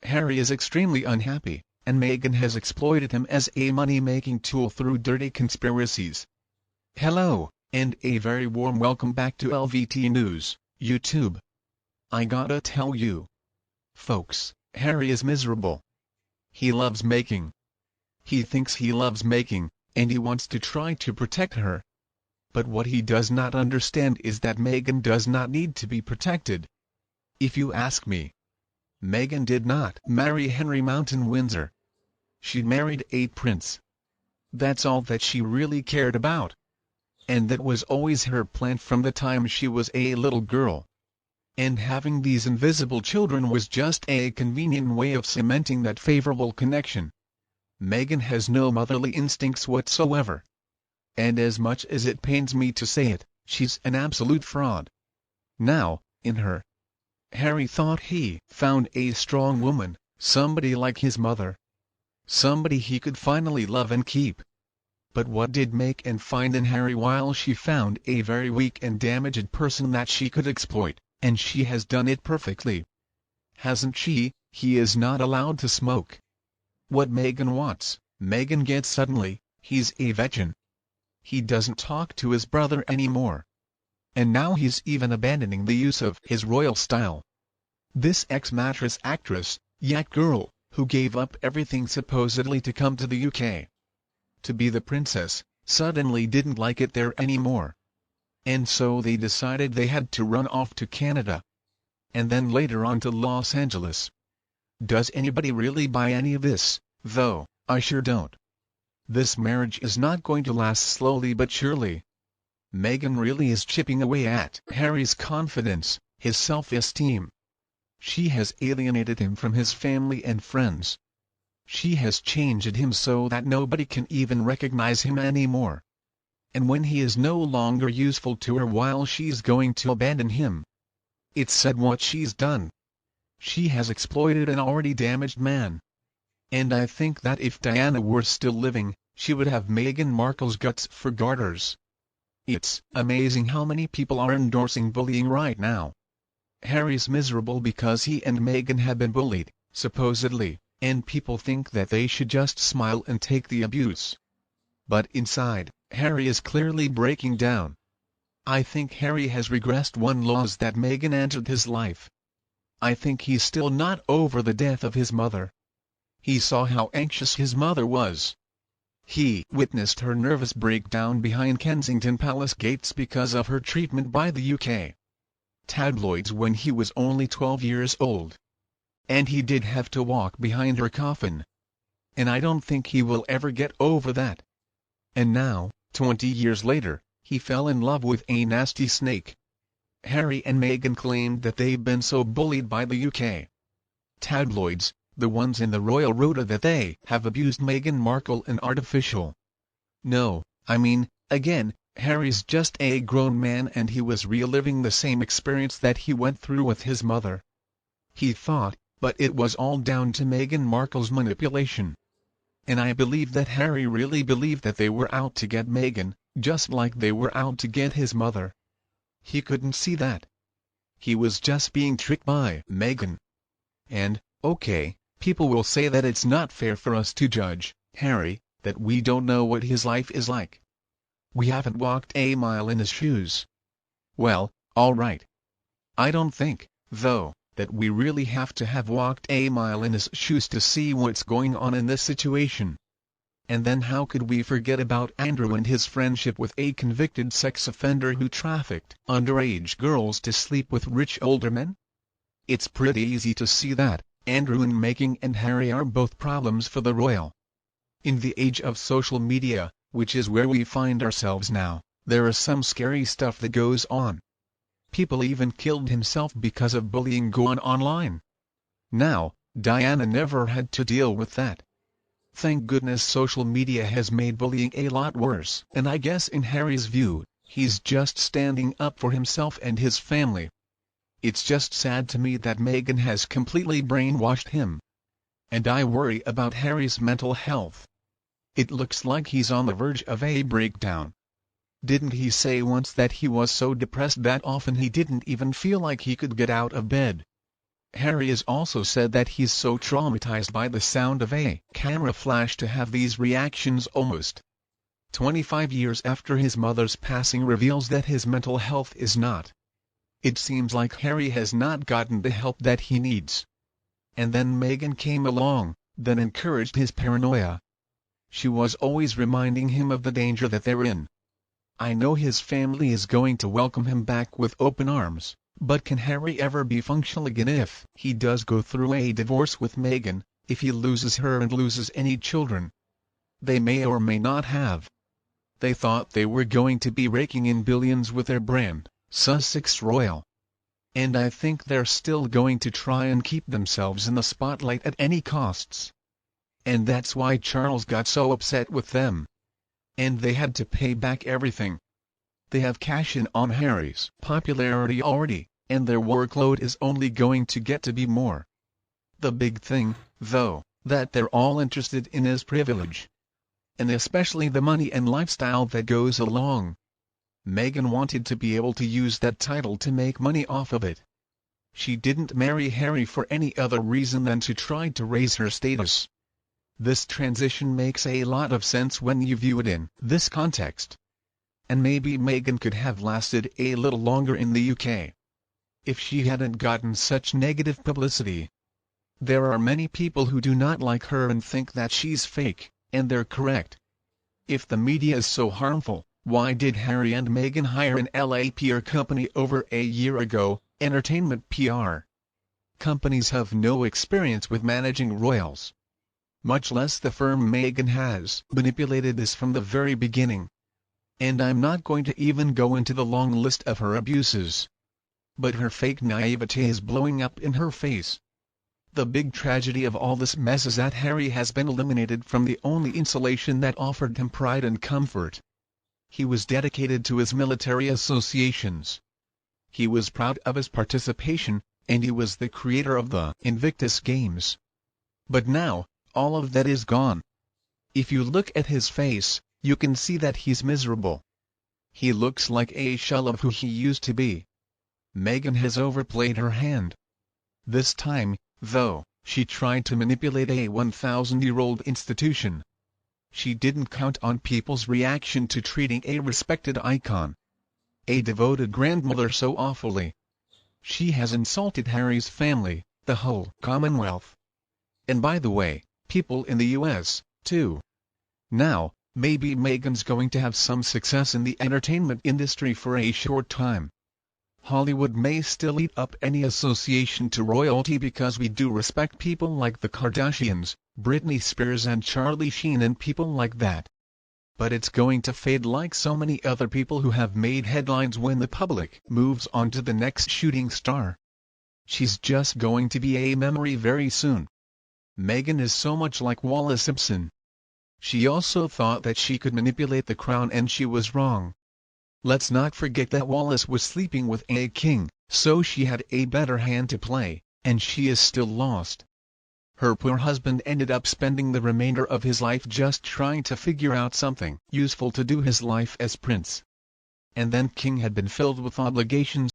Harry is extremely unhappy, and Meghan has exploited him as a money-making tool through dirty conspiracies. Hello, and a very warm welcome back to LVT News, YouTube. I gotta tell you, folks, Harry is miserable. He loves making. He thinks he loves making, and he wants to try to protect her. But what he does not understand is that Meghan does not need to be protected. If you ask me, Meghan did not marry Henry Mountain Windsor. She married a prince. That's all that she really cared about. And that was always her plan from the time she was a little girl. And having these invisible children was just a convenient way of cementing that favorable connection. Meghan has no motherly instincts whatsoever. And as much as it pains me to say it, she's an absolute fraud. Now, in her, Harry thought he found a strong woman, somebody like his mother. Somebody he could finally love and keep. But what did Meghan find in Harry? While she found a very weak and damaged person that she could exploit, and she has done it perfectly. Hasn't she? He is not allowed to smoke. What Meghan wants, Meghan gets suddenly. He's a veteran. He doesn't talk to his brother anymore. And now he's even abandoning the use of his royal style. This ex-mattress actress, yacht girl, who gave up everything supposedly to come to the UK to be the princess, suddenly didn't like it there anymore. And so they decided they had to run off to Canada. And then later on to Los Angeles. Does anybody really buy any of this, though? I sure don't. This marriage is not going to last. Slowly but surely, Meghan really is chipping away at Harry's confidence, his self-esteem. She has alienated him from his family and friends. She has changed him so that nobody can even recognize him anymore. And when he is no longer useful to her, while she's going to abandon him, it's sad what she's done. She has exploited an already damaged man. And I think that if Diana were still living, she would have Meghan Markle's guts for garters. It's amazing how many people are endorsing bullying right now. Harry's miserable because he and Meghan have been bullied, supposedly, and people think that they should just smile and take the abuse. But inside, Harry is clearly breaking down. I think Harry has regressed one loss that Meghan entered his life. I think he's still not over the death of his mother. He saw how anxious his mother was. He witnessed her nervous breakdown behind Kensington Palace gates because of her treatment by the UK tabloids when he was only 12 years old. And he did have to walk behind her coffin. And I don't think he will ever get over that. And now, 20 years later, he fell in love with a nasty snake. Harry and Meghan claimed that they've been so bullied by the UK tabloids, the ones in the royal rota, that they have abused Meghan Markle and artificial. No, I mean, again, Harry's just a grown man and he was reliving the same experience that he went through with his mother. He thought, but it was all down to Meghan Markle's manipulation. And I believe that Harry really believed that they were out to get Meghan, just like they were out to get his mother. He couldn't see that. He was just being tricked by Meghan. And, okay, people will say that it's not fair for us to judge Harry, that we don't know what his life is like. We haven't walked a mile in his shoes. Well, all right. I don't think, though, that we really have to have walked a mile in his shoes to see what's going on in this situation. And then how could we forget about Andrew and his friendship with a convicted sex offender who trafficked underage girls to sleep with rich older men? It's pretty easy to see that Andrew and Meghan and Harry are both problems for the royal. In the age of social media, which is where we find ourselves now, there is some scary stuff that goes on. People even killed himself because of bullying going online. Now, Diana never had to deal with that. Thank goodness social media has made bullying a lot worse. And I guess in Harry's view, he's just standing up for himself and his family. It's just sad to me that Meghan has completely brainwashed him. And I worry about Harry's mental health. It looks like he's on the verge of a breakdown. Didn't he say once that he was so depressed that often he didn't even feel like he could get out of bed? Harry has also said that he's so traumatized by the sound of a camera flash to have these reactions almost 25 years after his mother's passing reveals that his mental health is not. It seems like Harry has not gotten the help that he needs. And then Meghan came along, then encouraged his paranoia. She was always reminding him of the danger that they're in. I know his family is going to welcome him back with open arms, but can Harry ever be functional again if he does go through a divorce with Meghan, if he loses her and loses any children? They may or may not have. They thought they were going to be raking in billions with their brand, Sussex Royal. And I think they're still going to try and keep themselves in the spotlight at any costs. And that's why Charles got so upset with them. And they had to pay back everything. They have cash in on Harry's popularity already, and their workload is only going to get to be more. The big thing, though, that they're all interested in is privilege. And especially the money and lifestyle that goes along. Meghan wanted to be able to use that title to make money off of it. She didn't marry Harry for any other reason than to try to raise her status. This transition makes a lot of sense when you view it in this context. And maybe Meghan could have lasted a little longer in the UK if she hadn't gotten such negative publicity. There are many people who do not like her and think that she's fake, and they're correct. If the media is so harmful, why did Harry and Meghan hire an LA PR company over a year ago, entertainment PR? Companies have no experience with managing royals. Much less the firm Meghan has manipulated this from the very beginning. And I'm not going to even go into the long list of her abuses. But her fake naivete is blowing up in her face. The big tragedy of all this mess is that Harry has been eliminated from the only insulation that offered him pride and comfort. He was dedicated to his military associations. He was proud of his participation, and he was the creator of the Invictus Games. But now, all of that is gone. If you look at his face, you can see that he's miserable. He looks like a shell of who he used to be. Meghan has overplayed her hand. This time, though, she tried to manipulate a 1,000-year-old institution. She didn't count on people's reaction to treating a respected icon, a devoted grandmother, so awfully. She has insulted Harry's family, the whole Commonwealth. And by the way, people in the US, too. Now, maybe Meghan's going to have some success in the entertainment industry for a short time. Hollywood may still eat up any association to royalty because we do respect people like the Kardashians, Britney Spears and Charlie Sheen and people like that. But it's going to fade like so many other people who have made headlines when the public moves on to the next shooting star. She's just going to be a memory very soon. Meghan is so much like Wallis Simpson. She also thought that she could manipulate the crown, and she was wrong. Let's not forget that Wallis was sleeping with a king, so she had a better hand to play, and she is still lost. Her poor husband ended up spending the remainder of his life just trying to figure out something useful to do his life as prince. And then king had been filled with obligations,